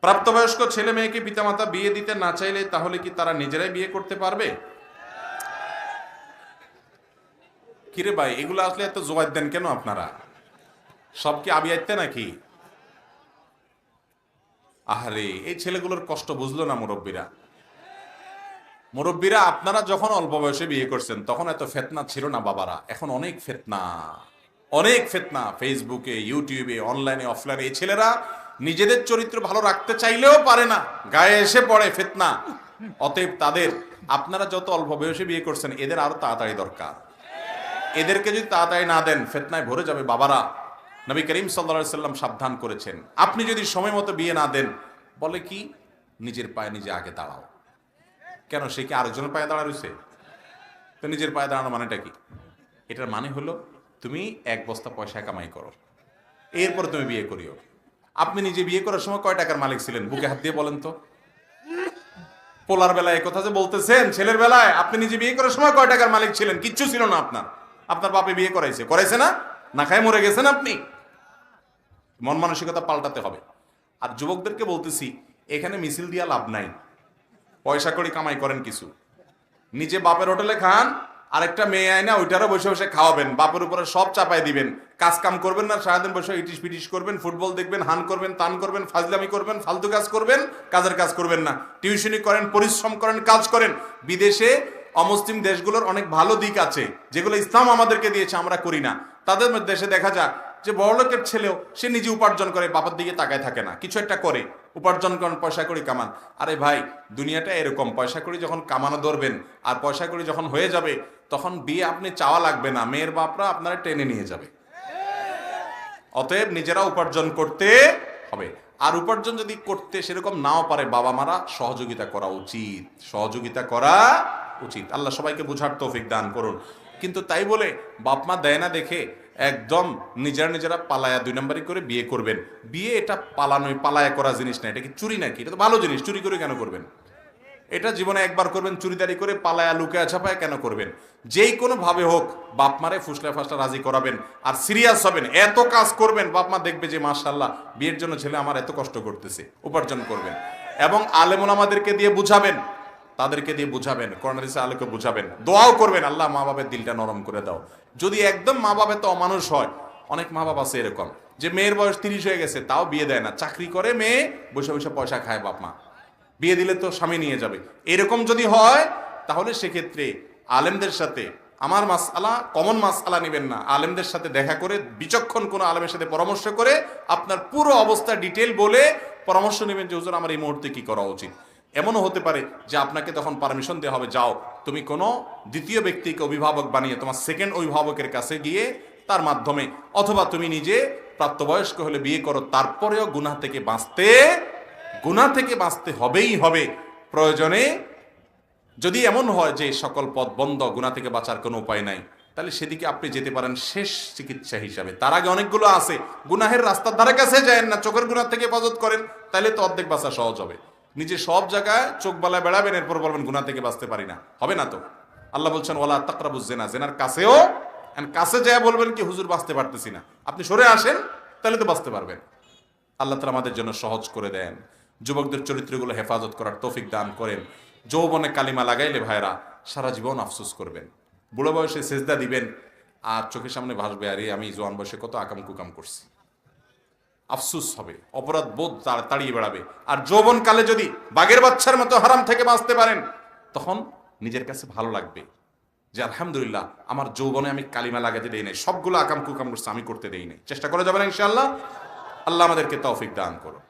প্রাপ্তবয়স্ক ছেলে মেয়েকে পিতামাতা বিয়ে দিতে না চাইলে তাহলে কি তারা নিজেরাই বিয়ে করতে পারবে? কিরে ভাই, এগুলো আসলে এত জোয়ার দেন কেন আপনারা? সব কি আবিয়াইতে নাকি? আহারে, এই ছেলেগুলোর কষ্ট বুঝলো না মুরব্বীরা। মুরব্বীরা, আপনারা যখন অল্প বয়সে বিয়ে করছেন তখন এত ফেতনা ছিল না বাবারা। এখন অনেক ফেতনা, অনেক ফেতনা। ফেসবুকে, ইউটিউবে, অনলাইনে, অফলাইনে এই ছেলেরা নিজেদের চরিত্র ভালো রাখতে চাইলেও পারে না, গায়ে এসে পড়ে ফেতনা। অতএব তাদের, আপনারা যত অল্প বয়সে বিয়ে করছেন এদের আরো তাড়াতাড়ি দরকার। এদেরকে যদি তাড়াতাড়ি না দেন ফেতনায় ভরে যাবে বাবারা। নবী করিম সাল্লাল্লাহু আলাইহি সাল্লাম সাবধান করেছেন, আপনি যদি সময় মতো বিয়ে না দেন, বলে কি নিজের পায়ে নিজে আগে দাঁড়াও। কেন, সে কি আরেকজনের পায়ে দাঁড়া রয়েছে? তো নিজের পায়ে দাঁড়ানো মানেটা কি? এটার মানে হলো তুমি এক বস্তা পয়সা কামাই করো, এরপর তুমি বিয়ে করিও। আপনি নিজে বিয়ে করার সময় কয় টাকার মালিক ছিলেন? বুকে হাত দিয়ে বলেন তো। পোলার বেলায় কথা যে বলতেছেন, ছেলের বেলায় আপনি নিজে বিয়ে করার সময় কয় টাকার মালিক ছিলেন? কিচ্ছু ছিল না আপনার। আপনার বাপে বিয়ে করাইছে না? না খায় মরে গেছেন আপনি। মন মানসিকতা পাল্টাতে হবে। আর যুবকদেরকে বলতেছি, এখানে মিছিল দিয়া লাভ নাই। পয়সা করি কামাই করেন কিছু, নিজে বাপের হোটেলে খান, আরেকটা মেয়ে আয় না ওইটারও বসে বসে খাওয়াবেন, বাপের উপরে সব চাপাই দিবেন, কাজ কাম করবেন না, সারাদিন বসে ইটিস পিটিস করবেন, ফুটবল দেখবেন, হান করবেন, তান করবেন, ফাজলামি করবেন, ফালতু কাজ করবেন, কাজের কাজ করবেন না। টিউশনি করেন, পরিশ্রম করেন, কাজ করেন। বিদেশে অমুসলিম দেশগুলোর অনেক ভালো দিক আছে যেগুলো ইসলাম আমাদেরকে দিয়েছে, আমরা করি না। তাদের দেশে দেখা যায় যে বড়লোকের ছেলেও সে নিজে উপার্জন করে, বাবার দিকে তাকায় থাকে না, কিছু একটা করে, উপার্জন করেন, পয়সা করি কামান। আরে ভাই, দুনিয়াটা এরকম, পয়সা করি যখন কামানো ধরবেন আর পয়সা করি যখন হয়ে যাবে, তখন বিয়ে আপনি চাওয়া লাগবে না, মেয়ের বাপরা আপনারা টেনে নিয়ে যাবে। অতএব নিজেরা উপার্জন করতে হবে। আর উপার্জন যদি করতে সেরকম নাও পারে, বাবা মারা সহযোগিতা করা উচিত, সহযোগিতা করা উচিত। আল্লাহ সবাইকে বুঝার তৌফিক দান করুন। কিন্তু তাই বলে বাপ মা দেয় না দেখে একদম নিজেরা পালায়া 2 নম্বরই করে বিয়ে করবেন। বিয়ে এটা পালানোই, পালায়া করা জিনিস না। এটা কি চুরি নাকি? এটা তো ভালো জিনিস, চুরি করে কেন করবেন? এটা জীবনে একবার করবেন, চুরিদারি করে পালায়া লুকায়া ছাপায়া কেন করবেন? যেই কোনো ভাবে হোক বাপ মারে ফুসলা ফাসলা রাজি করাবেন, আর সিরিয়াস হবেন, এত কাজ করবেন, বাপ মা দেখবে যে মাশাআল্লাহ বিয়ের জন্য ছেলে আমার এত কষ্ট করতেছে, উপার্জন করবেন। এবং আলেম ওলামাদেরকে দিয়ে বুঝাবেন, তাদেরকে দিয়ে বুঝাবেন, কোরআন হাদিসে আলোকে বুঝাবেন, দোয়াও করবেন, আল্লাহ মা বাবার দিলটা নরম করে দাও। যদি একদম মা বাবা তো অমানুষ হয়, অনেক মা বাবা আছে এরকম যে মেয়ের বয়স 30 হয়ে গেছে তাও বিয়ে দেয় না, চাকরি করে মেয়ে, বসে বসে পয়সা খায় বাপ মা, বিয়ে দিলে তো স্বামী নিয়ে যাবে। এরকম যদি হয় তাহলে সেক্ষেত্রে আলেমদের সাথে, আমার মাসআলা কমন মাসআলা নেবেন না, আলেমদের সাথে দেখা করে, বিচক্ষণ কোনো আলেমের সাথে পরামর্শ করে আপনার পুরো অবস্থা ডিটেল বলে পরামর্শ নেবেন যে হুজুর আমার এই মুহূর্তে কি করা উচিত। এমনও হতে পারে যে আপনাকে তখন পারমিশন দেওয়া হবে, যাও তুমি কোনো দ্বিতীয় ব্যক্তিকে অভিভাবক বানিয়ে তোমার সেকেন্ড অভিভাবকের কাছে গিয়ে তার মাধ্যমে, অথবা তুমি নিজে প্রাপ্তবয়স্ক হলে বিয়ে করো, তারপরেও গুনাহ থেকে বাঁচতে হবেই হবে। প্রয়োজনে যদি এমন হয় যে সকল পথ বন্ধ, গুনাহ থেকে বাঁচার কোনো উপায় নাই, তাহলে সেদিকে আপনি যেতে পারেন শেষ চিকিৎসা হিসাবে। তার আগে অনেকগুলো আছে, গুনাহের রাস্তার ধারে কাছে যায় না, চোখের গুনাহ থেকে হেফাজত করেন, তাহলে তো অর্ধেক বাঁচা সহজ হবে। নিজে সব জায়গায় চোখ বালায় বেড়াবেন, এরপর বলবেন গুনাহ থেকে বাঁচতে পারি না, হবে না তো। আল্লাহ বলছেন ওয়ালা তাকরাবুজ জিনা, জিনার কাছেও, কাছে যায় বলবেন কি হুজুর বাঁচতে পারতেছি না, আপনি সরে আসেন, তাহলে তো বাঁচতে পারবেন। আল্লাহ তাআলা আমাদের জন্য সহজ করে দেন, যুবকদের চরিত্রগুলো হেফাজত করার তৌফিক দান করেন। যৌবনে কালিমা লাগাইলে ভাইরা সারা জীবন আফসোস করবেন, বুড়ো বয়সে সেজদা দিবেন আর চোখের সামনে ভাসবে আরে আমি জোয়ান বয়সে কত আকাম কুকাম করছি, আফসোস হবে, অপরাধ বোধ তাড়িয়ে বেড়াবে। আর যৌবন কালে যদি বাঘের বাচ্চার মতো হারাম থেকে বাঁচতে পারেন, তখন নিজের কাছে ভালো লাগবে যে আলহামদুলিল্লাহ আমার যৌবনে আমি কালিমা লাগাতে দেই নাই, সবগুলো আকাম কুকাম করছে আমি করতে দেই নাই। চেষ্টা করে যাবেন ইনশাআল্লাহ। আল্লাহ আমাদেরকে তৌফিক দান করুন।